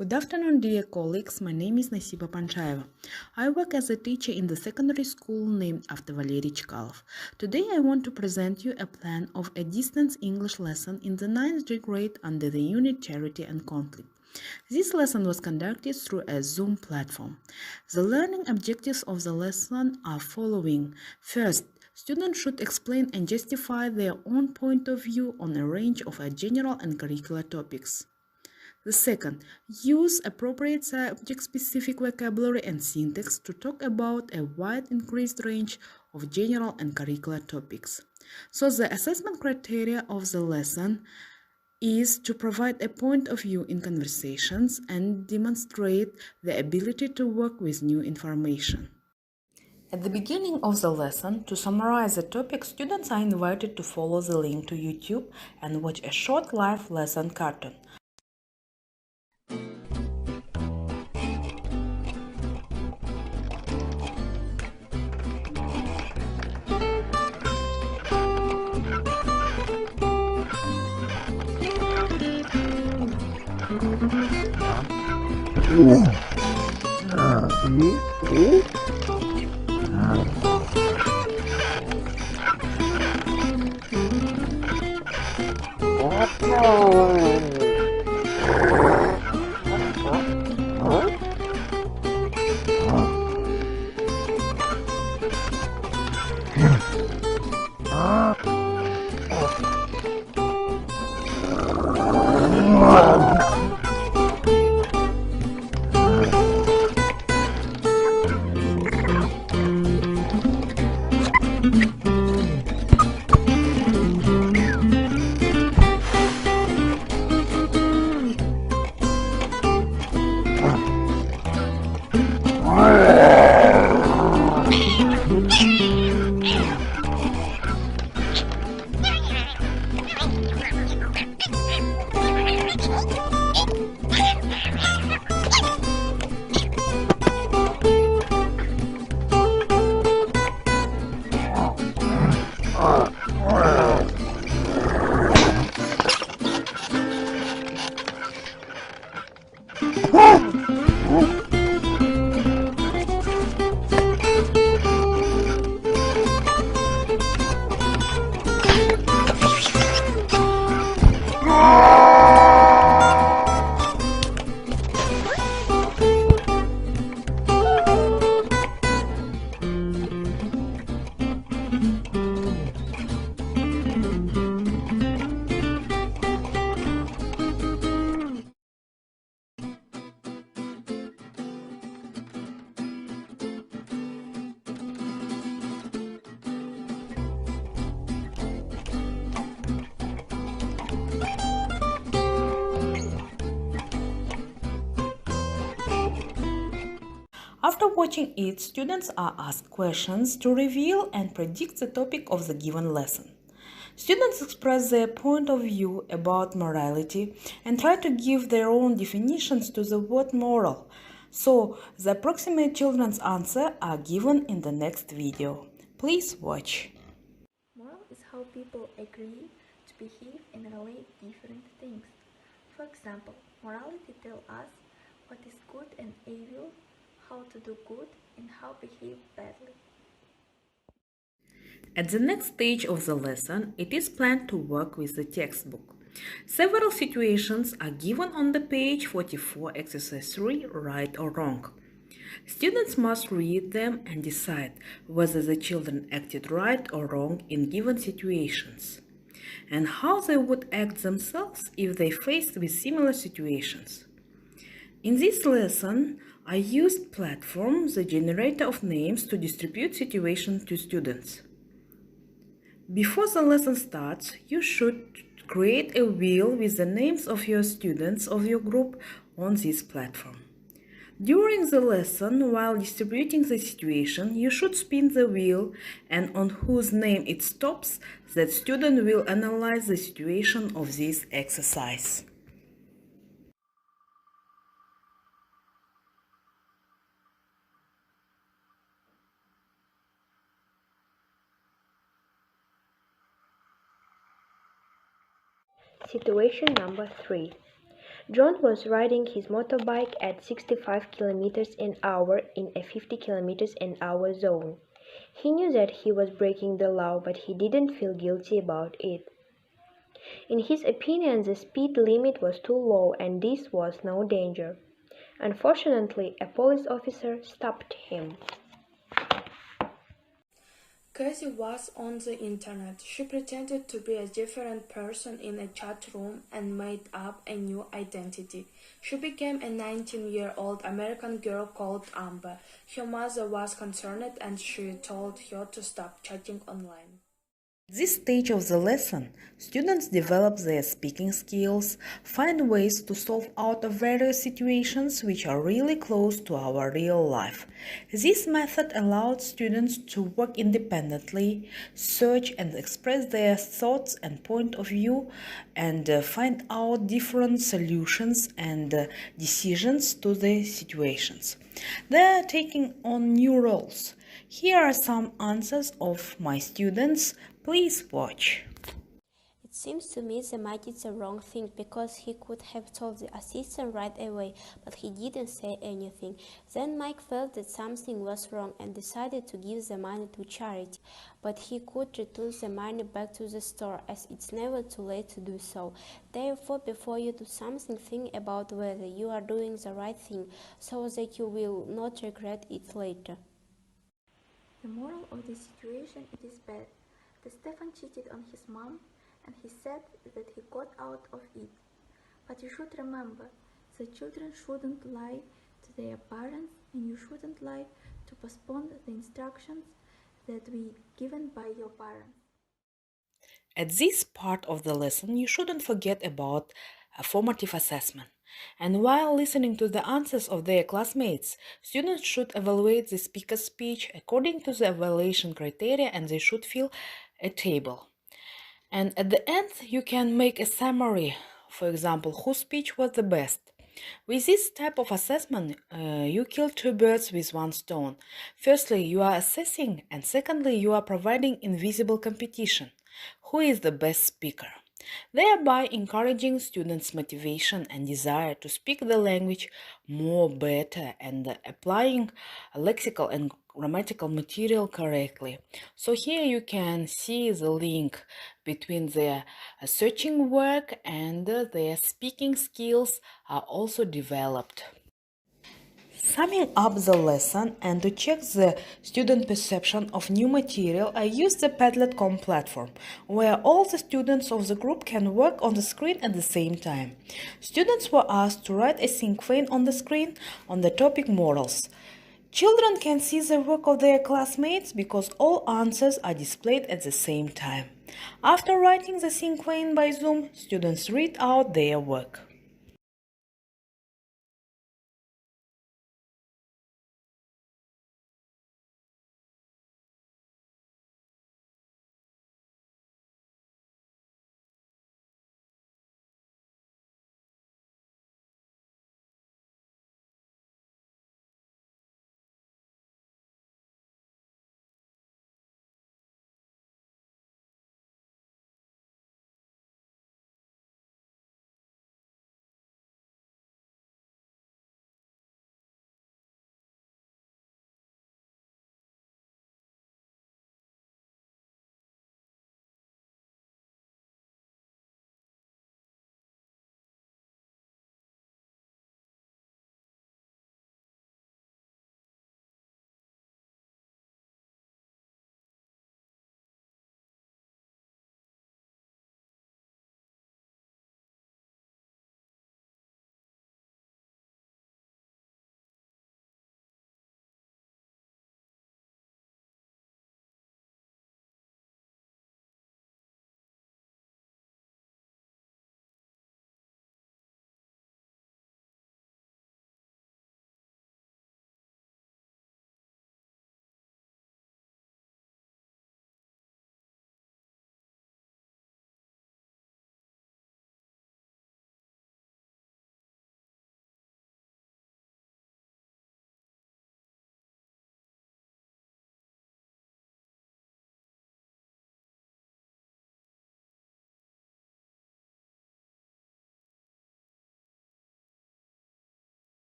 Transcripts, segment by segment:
Good afternoon, dear colleagues. My name is Nasiba Panchayeva. I work as a teacher in the secondary school named after Valery Chkalov. Today I want to present you a plan of a distance English lesson in the 9th grade under the unit Charity and Conflict. This lesson was conducted through a Zoom platform. The learning objectives of the lesson are following. First, students should explain and justify their own point of view on a range of general and curricular topics. The second, use appropriate subject-specific vocabulary and syntax to talk about a wide increased range of general and curricular topics. So the assessment criteria of the lesson is to provide a point of view in conversations and demonstrate the ability to work with new information. At the beginning of the lesson, to summarize the topic, students are invited to follow the link to YouTube and watch a short live lesson cartoon. After watching it, students are asked questions to reveal and predict the topic of the given lesson. Students express their point of view about morality and try to give their own definitions to the word moral. So, the approximate children's answer are given in the next video. Please watch. Moral is how people agree to behave and relate different things. For example, morality tells us what is good and evil, how to do good and how to behave badly. At the next stage of the lesson, it is planned to work with the textbook. Several situations are given on the page 44, exercise 3, right or wrong. Students must read them and decide whether the children acted right or wrong in given situations, and how they would act themselves if they faced with similar situations. In this lesson, I used Platform, the generator of names, to distribute situations to students. Before the lesson starts, you should create a wheel with the names of your students of your group on this platform. During the lesson, while distributing the situation, you should spin the wheel, and on whose name it stops, that student will analyze the situation of this exercise. Situation number 3. John was riding his motorbike at 65 kilometers an hour in a 50 kilometers an hour zone. He knew that he was breaking the law, but he didn't feel guilty about it. In his opinion, the speed limit was too low and this was no danger. Unfortunately, a police officer stopped him. Cassie was on the internet. She pretended to be a different person in a chat room and made up a new identity. She became a 19-year-old American girl called Amber. Her mother was concerned and she told her to stop chatting online. At this stage of the lesson, students develop their speaking skills, find ways to solve out of various situations which are really close to our real life. This method allowed students to work independently, search and express their thoughts and point of view, and find out different solutions and decisions to the situations. They are taking on new roles. Here are some answers of my students. Please watch. It seems to me the Mike did the wrong thing because he could have told the assistant right away, but he didn't say anything. Then Mike felt that something was wrong and decided to give the money to charity, but he could return the money back to the store as it's never too late to do so. Therefore, before you do something, think about whether you are doing the right thing so that you will not regret it later. The moral of the situation it is bad. The Stefan cheated on his mom and he said that he got out of it. But you should remember, the children shouldn't lie to their parents and you shouldn't lie to postpone the instructions that were given by your parents. At this part of the lesson, you shouldn't forget about a formative assessment. And while listening to the answers of their classmates, students should evaluate the speaker's speech according to the evaluation criteria and they should fill a table. And at the end, you can make a summary, for example, whose speech was the best. With this type of assessment, you kill two birds with one stone. Firstly, you are assessing, and secondly, you are providing invisible competition. Who is the best speaker? Thereby encouraging students' motivation and desire to speak the language more better and applying lexical and grammatical material correctly. So here you can see the link between their searching work and their speaking skills are also developed. Summing up the lesson and to check the student perception of new material, I used the Padlet.com platform, where all the students of the group can work on the screen at the same time. Students were asked to write a synchrone on the screen on the topic morals. Children can see the work of their classmates because all answers are displayed at the same time. After writing the synchrone by Zoom, students read out their work.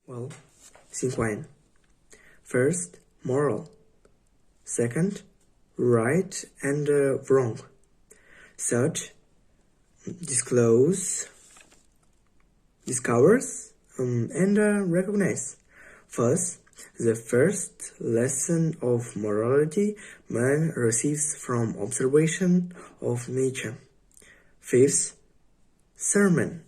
Well, sequence. First, moral. Second, right and wrong. Third, disclose, discovers, and recognize. First, the first lesson of morality man receives from observation of nature. Fifth, sermon.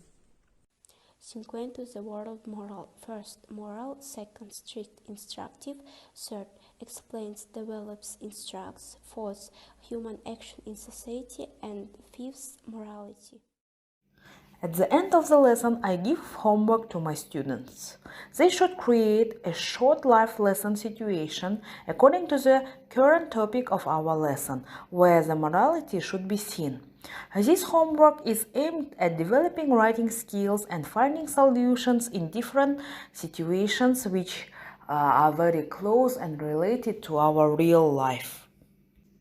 Cinquento is the word of moral. First, moral. Second, strict, instructive. Third, explains, develops, instructs. Fourth, human action in society. And fifth, morality. At the end of the lesson, I give homework to my students. They should create a short life lesson situation according to the current topic of our lesson, where the morality should be seen. This homework is aimed at developing writing skills and finding solutions in different situations which are very close and related to our real life.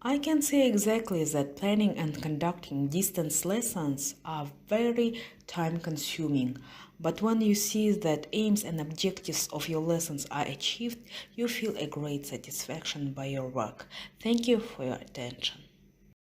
I can say exactly that planning and conducting distance lessons are very time-consuming, but when you see that aims and objectives of your lessons are achieved, you feel a great satisfaction by your work. Thank you for your attention.